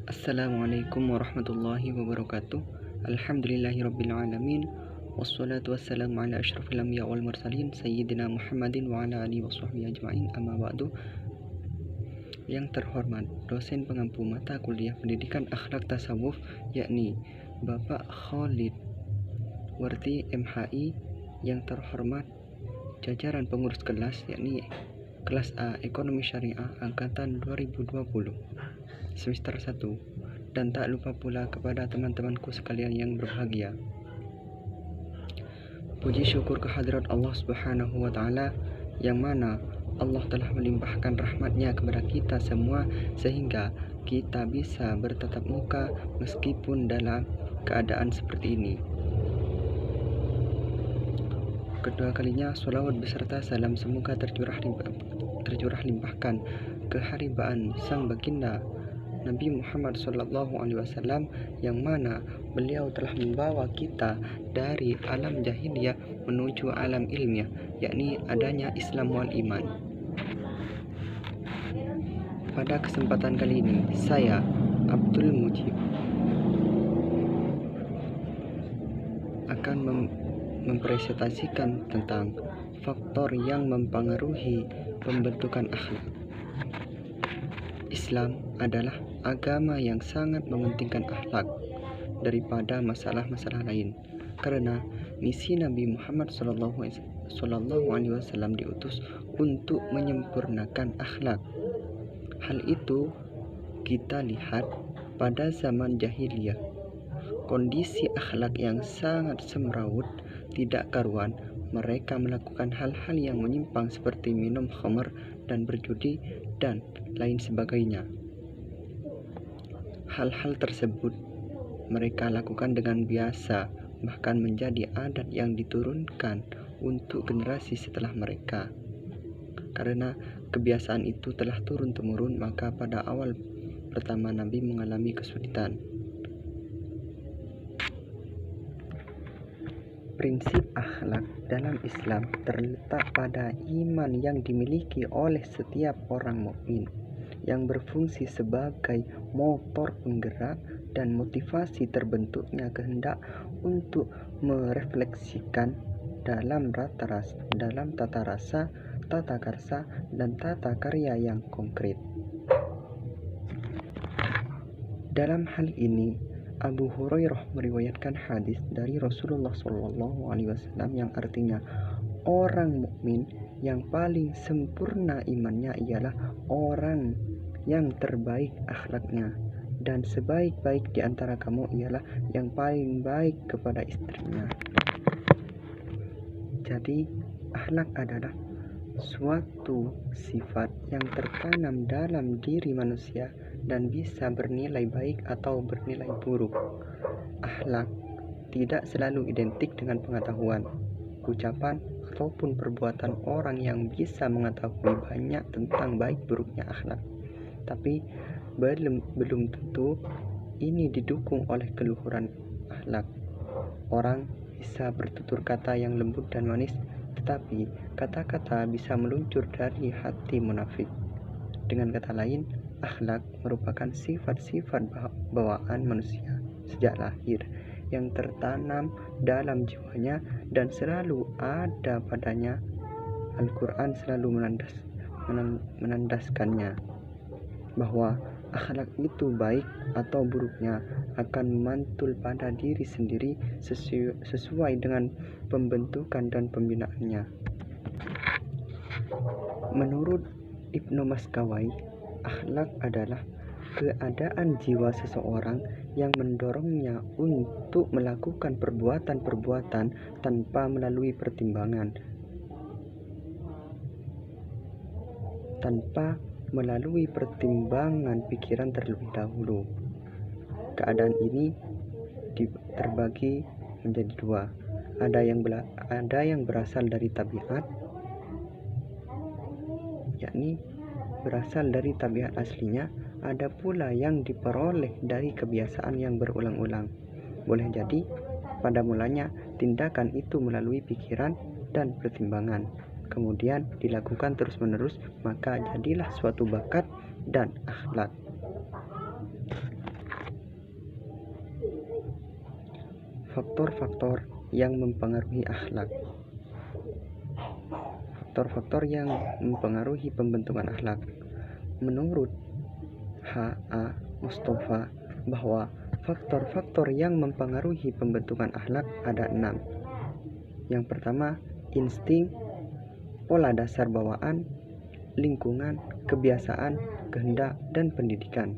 Assalamualaikum warahmatullahi wabarakatuh. Alhamdulillahirrabbilalamin. Wassalatu wassalamu ala ashrafil anbiya wal mursalin Sayyidina Muhammadin wa ala alihi wasahbihi ajma'in, amma ba'du. Yang terhormat dosen pengampu mata kuliah pendidikan akhlak tasawuf, yakni Bapak Khalid Wardi MHI. Yang terhormat jajaran pengurus kelas, yakni kelas A Ekonomi Syariah angkatan 2020 semester 1, dan tak lupa pula kepada teman-temanku sekalian yang berbahagia. Puji syukur kehadirat Allah Subhanahu wa Ta'ala, yang mana Allah telah melimpahkan rahmatnya kepada kita semua sehingga kita bisa bertatap muka meskipun dalam keadaan seperti ini. Kedua kalinya sholawat beserta salam semoga tercurah limpahkan keharibaan sang baginda Nabi Muhammad SAW, yang mana beliau telah membawa kita dari alam jahiliyah menuju alam ilmiah, yakni adanya Islam wal iman. Pada kesempatan kali ini saya Abdul Mujib akan mempresentasikan tentang faktor yang mempengaruhi pembentukan akhlak. Islam adalah agama yang sangat mementingkan akhlak daripada masalah-masalah lain, karena misi Nabi Muhammad SAW diutus untuk menyempurnakan akhlak. Hal itu kita lihat pada zaman jahiliyah, kondisi akhlak yang sangat semrawut, tidak karuan. Mereka melakukan hal-hal yang menyimpang seperti minum khamr dan berjudi dan lain sebagainya. Hal-hal tersebut mereka lakukan dengan biasa, bahkan menjadi adat yang diturunkan untuk generasi setelah mereka. Karena kebiasaan itu telah turun-temurun, maka pada awal pertama Nabi mengalami kesulitan. Prinsip akhlak dalam Islam terletak pada iman yang dimiliki oleh setiap orang mukmin, yang berfungsi sebagai motor penggerak dan motivasi terbentuknya kehendak untuk merefleksikan dalam tata rasa, tata karsa, dan tata karya yang konkret. Dalam hal ini, Abu Hurairah meriwayatkan hadis dari Rasulullah SAW yang artinya, orang mukmin yang paling sempurna imannya ialah orang yang terbaik akhlaknya, dan sebaik-baik di antara kamu ialah yang paling baik kepada istrinya. Jadi, akhlak adalah suatu sifat yang tertanam dalam diri manusia dan bisa bernilai baik atau bernilai buruk. Akhlak tidak selalu identik dengan pengetahuan, ucapan, ataupun perbuatan orang yang bisa mengetahui banyak tentang baik buruknya akhlak. Tapi belum tentu ini didukung oleh keluhuran akhlak. Orang bisa bertutur kata yang lembut dan manis, tetapi kata-kata bisa meluncur dari hati munafik. Dengan kata lain, akhlak merupakan sifat-sifat bawaan manusia sejak lahir yang tertanam dalam jiwanya dan selalu ada padanya. Al-Quran selalu menandaskannya bahwa akhlak itu baik atau buruknya akan memantul pada diri sendiri sesuai dengan pembentukan dan pembinaannya. Menurut Ibnu Maskawai, akhlak adalah keadaan jiwa seseorang yang mendorongnya untuk melakukan perbuatan-perbuatan tanpa melalui pertimbangan, pikiran terlebih dahulu. Keadaan ini terbagi menjadi dua. Ada yang berasal dari tabiat, yakni berasal dari tabiat aslinya. Ada pula yang diperoleh dari kebiasaan yang berulang-ulang. Boleh jadi pada mulanya tindakan itu melalui pikiran dan pertimbangan, kemudian dilakukan terus-menerus, maka jadilah suatu bakat dan akhlak. faktor-faktor yang mempengaruhi akhlak. Faktor-faktor yang mempengaruhi pembentukan akhlak. Menurut H.A. Mustafa bahwa faktor-faktor yang mempengaruhi pembentukan akhlak ada 6. Yang pertama, insting, pola dasar bawaan, lingkungan, kebiasaan, kehendak, dan pendidikan.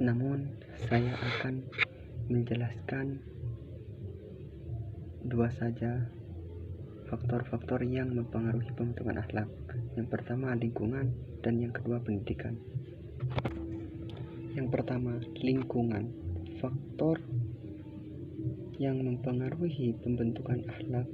Namun, saya akan menjelaskan 2 saja faktor-faktor yang mempengaruhi pembentukan akhlak. Yang pertama, lingkungan, dan yang kedua, pendidikan. Yang pertama, lingkungan. Faktor yang mempengaruhi pembentukan akhlak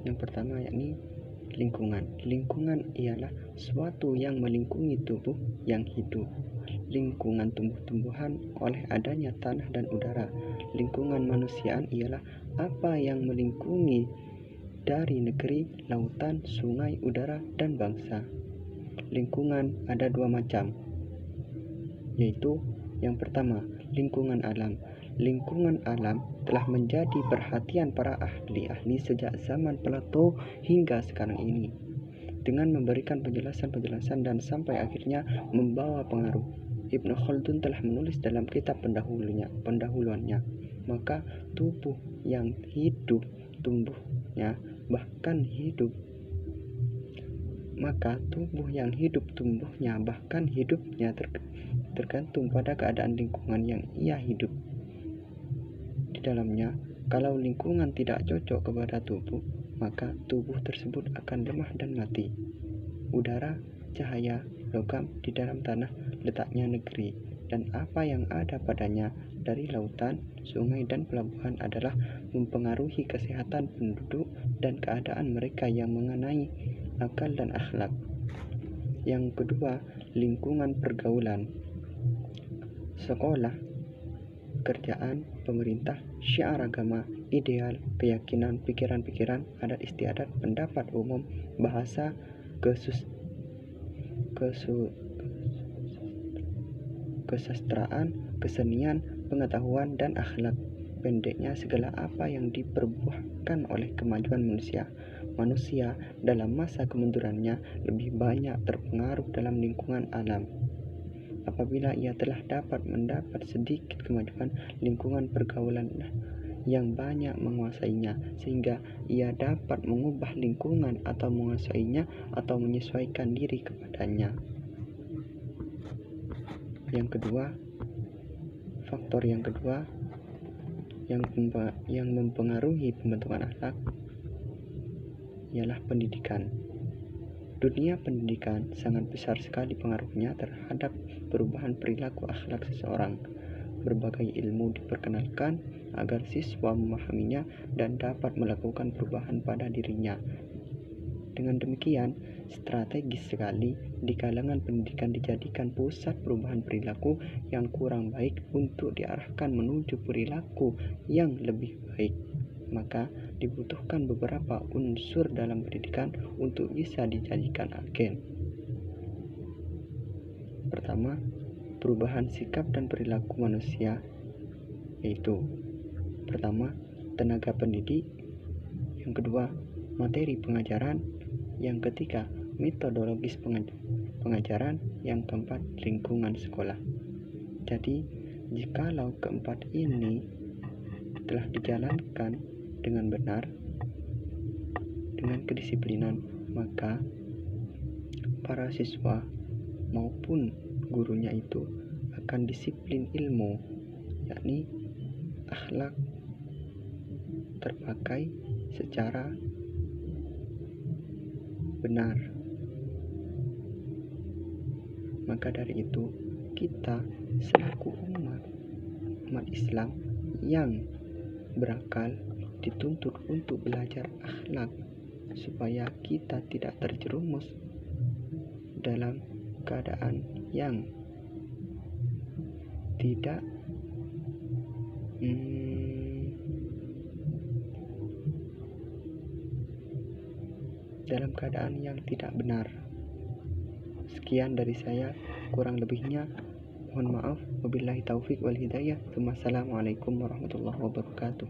yang pertama yakni lingkungan. Lingkungan ialah suatu yang melingkungi tubuh yang hidup. Lingkungan tumbuh-tumbuhan oleh adanya tanah dan udara. Lingkungan manusiaan ialah apa yang melingkungi dari negeri, lautan, sungai, udara, dan bangsa. Lingkungan ada 2 macam, yaitu yang pertama, lingkungan alam. Lingkungan alam telah menjadi perhatian para ahli-ahli sejak zaman Plato hingga sekarang ini, dengan memberikan penjelasan-penjelasan dan sampai akhirnya membawa pengaruh. Ibnu Khaldun telah menulis dalam kitab pendahuluannya, maka tubuh yang hidup tumbuhnya bahkan hidupnya tergantung pada keadaan lingkungan yang ia hidup di dalamnya. Kalau lingkungan tidak cocok kepada tubuh, maka tubuh tersebut akan lemah dan mati. Udara, cahaya, logam di dalam tanah letaknya negeri, dan apa yang ada padanya dari lautan, sungai, dan pelabuhan adalah mempengaruhi kesehatan penduduk dan keadaan mereka yang mengenai akal dan akhlak. Yang kedua, lingkungan pergaulan. Sekolah, kerjaan, pemerintah, syiar agama, ideal, keyakinan, pikiran-pikiran, adat istiadat, pendapat umum, bahasa, kesastraan, kesenian, pengetahuan, dan akhlak. Pendeknya, segala apa yang diperbuahkan oleh kemajuan manusia dalam masa kemundurannya lebih banyak terpengaruh dalam lingkungan alam. Apabila ia telah mendapat sedikit kemajuan, lingkungan pergaulan yang banyak menguasainya, sehingga ia dapat mengubah lingkungan atau menguasainya atau menyesuaikan diri kepadanya. Faktor yang kedua yang mempengaruhi pembentukan akhlak ialah pendidikan. Dunia pendidikan sangat besar sekali pengaruhnya terhadap perubahan perilaku akhlak seseorang. Berbagai ilmu diperkenalkan agar siswa memahaminya dan dapat melakukan perubahan pada dirinya. Dengan demikian, strategis sekali di kalangan pendidikan dijadikan pusat perubahan perilaku yang kurang baik untuk diarahkan menuju perilaku yang lebih baik. Maka dibutuhkan beberapa unsur dalam pendidikan untuk bisa dijadikan agen. Pertama, perubahan sikap dan perilaku manusia, yaitu pertama, tenaga pendidik, yang kedua, materi pengajaran, yang ketiga, metodologis pengajaran, yang keempat, lingkungan sekolah. Jadi, jikalau keempat ini telah dijalankan dengan benar, dengan kedisiplinan, maka para siswa maupun gurunya itu akan disiplin ilmu, yakni akhlak terpakai secara benar. Maka dari itu, kita selaku umat Islam yang berakal dituntut untuk belajar akhlak supaya kita tidak terjerumus dalam keadaan yang tidak benar. Sekian dari saya, kurang lebihnya Mohon maaf. Wabillahi taufik wal hidayah. Wassalamualaikum warahmatullahi wabarakatuh.